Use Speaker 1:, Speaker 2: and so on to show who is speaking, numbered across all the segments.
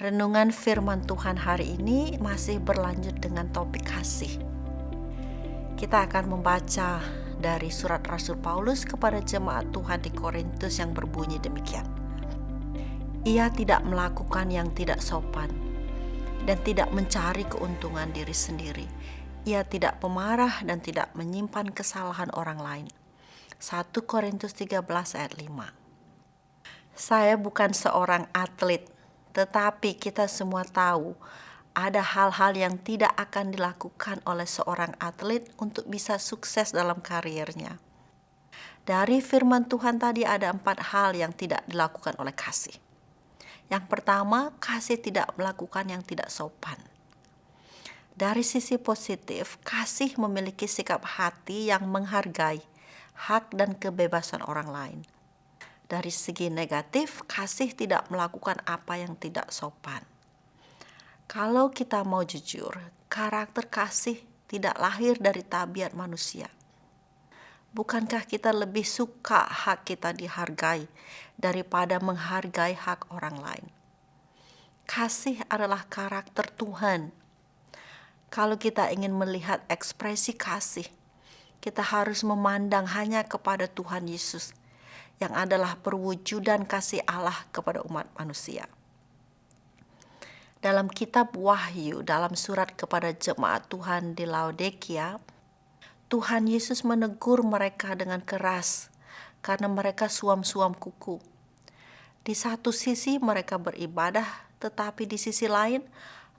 Speaker 1: Renungan firman Tuhan hari ini masih berlanjut dengan topik kasih. Kita akan membaca dari surat Rasul Paulus kepada jemaat Tuhan di Korintus yang berbunyi demikian. Ia tidak melakukan yang tidak sopan dan tidak mencari keuntungan diri sendiri. Ia tidak pemarah dan tidak menyimpan kesalahan orang lain. 1 Korintus 13 ayat 5. Saya bukan seorang atlet, tetapi kita semua tahu ada hal-hal yang tidak akan dilakukan oleh seorang atlet untuk bisa sukses dalam karirnya. Dari firman Tuhan tadi ada 4 hal yang tidak dilakukan oleh kasih. Yang pertama, kasih tidak melakukan yang tidak sopan. Dari sisi positif, kasih memiliki sikap hati yang menghargai hak dan kebebasan orang lain. Dari segi negatif, kasih tidak melakukan apa yang tidak sopan. Kalau kita mau jujur, karakter kasih tidak lahir dari tabiat manusia. Bukankah kita lebih suka hak kita dihargai daripada menghargai hak orang lain? Kasih adalah karakter Tuhan. Kalau kita ingin melihat ekspresi kasih, kita harus memandang hanya kepada Tuhan Yesus, yang adalah perwujudan kasih Allah kepada umat manusia. Dalam kitab Wahyu, dalam surat kepada jemaat Tuhan di Laodikia, Tuhan Yesus menegur mereka dengan keras karena mereka suam-suam kuku. Di satu sisi mereka beribadah, tetapi di sisi lain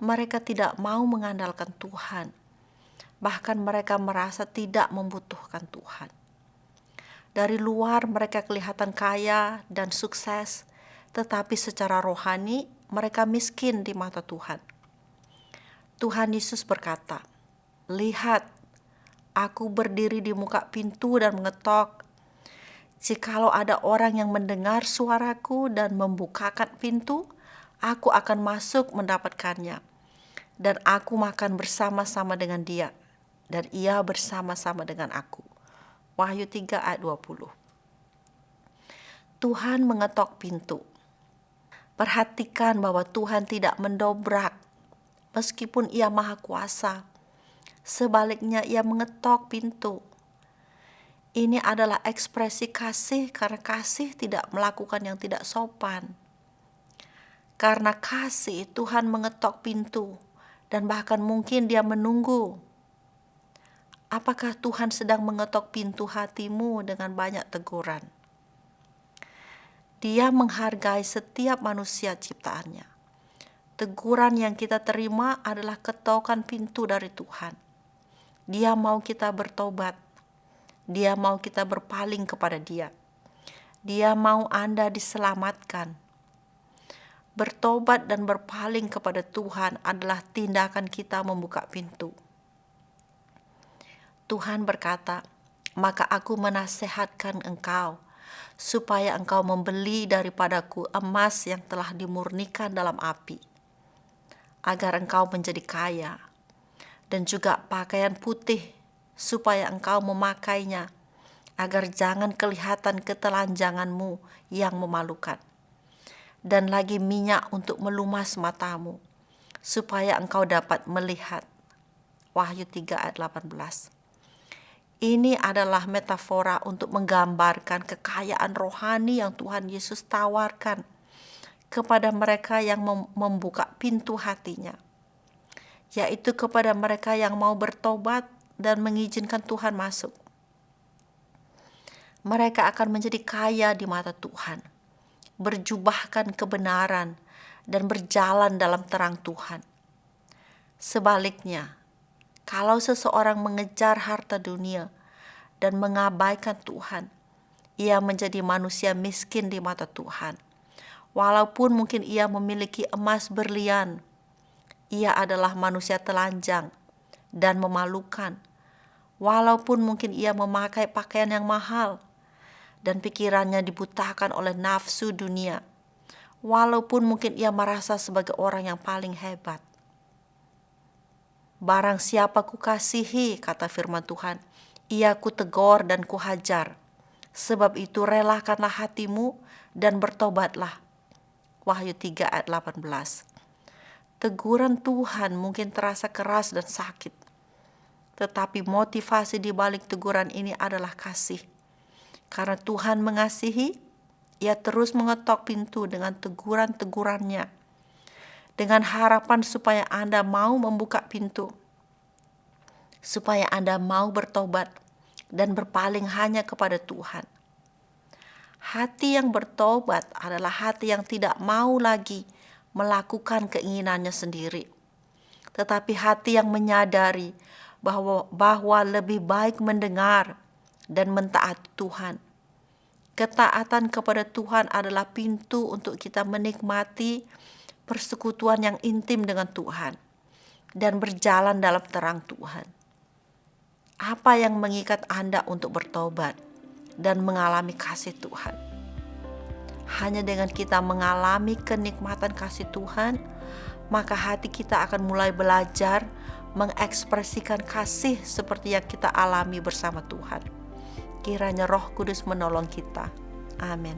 Speaker 1: mereka tidak mau mengandalkan Tuhan. Bahkan mereka merasa tidak membutuhkan Tuhan. Dari luar mereka kelihatan kaya dan sukses, tetapi secara rohani mereka miskin di mata Tuhan. Tuhan Yesus berkata, "Lihat, aku berdiri di muka pintu dan mengetok. Jikalau ada orang yang mendengar suaraku dan membukakan pintu, aku akan masuk mendapatkannya, dan aku makan bersama-sama dengan dia, dan ia bersama-sama dengan aku." Wahyu 3 ayat 20. Tuhan mengetok pintu. Perhatikan bahwa Tuhan tidak mendobrak meskipun Ia Maha Kuasa. Sebaliknya Ia mengetok pintu. Ini adalah ekspresi kasih karena kasih tidak melakukan yang tidak sopan. Karena kasih, Tuhan mengetok pintu dan bahkan mungkin Dia menunggu. Apakah Tuhan sedang mengetok pintu hatimu dengan banyak teguran? Dia menghargai setiap manusia ciptaannya. Teguran yang kita terima adalah ketokan pintu dari Tuhan. Dia mau kita bertobat. Dia mau kita berpaling kepada Dia. Dia mau Anda diselamatkan. Bertobat dan berpaling kepada Tuhan adalah tindakan kita membuka pintu. Tuhan berkata, "Maka aku menasehatkan engkau, supaya engkau membeli daripadaku emas yang telah dimurnikan dalam api, agar engkau menjadi kaya, dan juga pakaian putih, supaya engkau memakainya, agar jangan kelihatan ketelanjanganmu yang memalukan, dan lagi minyak untuk melumas matamu, supaya engkau dapat melihat." Wahyu 3 ayat 18. Ini adalah metafora untuk menggambarkan kekayaan rohani yang Tuhan Yesus tawarkan kepada mereka yang membuka pintu hatinya, yaitu kepada mereka yang mau bertobat dan mengizinkan Tuhan masuk. Mereka akan menjadi kaya di mata Tuhan, berjubahkan kebenaran, dan berjalan dalam terang Tuhan. Sebaliknya, kalau seseorang mengejar harta dunia dan mengabaikan Tuhan, ia menjadi manusia miskin di mata Tuhan. Walaupun mungkin ia memiliki emas berlian, ia adalah manusia telanjang dan memalukan. Walaupun mungkin ia memakai pakaian yang mahal dan pikirannya dibutakan oleh nafsu dunia. Walaupun mungkin ia merasa sebagai orang yang paling hebat. "Barang siapa kukasihi," kata firman Tuhan, "ia kutegur dan kuhajar. Sebab itu relakanlah hatimu dan bertobatlah." Wahyu 3 ayat 18. Teguran Tuhan mungkin terasa keras dan sakit, tetapi motivasi di balik teguran ini adalah kasih. Karena Tuhan mengasihi, Ia terus mengetok pintu dengan teguran-tegurannya, dengan harapan supaya Anda mau membuka pintu, supaya Anda mau bertobat dan berpaling hanya kepada Tuhan. Hati yang bertobat adalah hati yang tidak mau lagi melakukan keinginannya sendiri, tetapi hati yang menyadari bahwa lebih baik mendengar dan mentaati Tuhan. Ketaatan kepada Tuhan adalah pintu untuk kita menikmati persekutuan yang intim dengan Tuhan dan berjalan dalam terang Tuhan. Apa yang mengikat Anda untuk bertobat dan mengalami kasih Tuhan? Hanya dengan kita mengalami kenikmatan kasih Tuhan, maka hati kita akan mulai belajar mengekspresikan kasih seperti yang kita alami bersama Tuhan. Kiranya Roh Kudus menolong kita. Amin.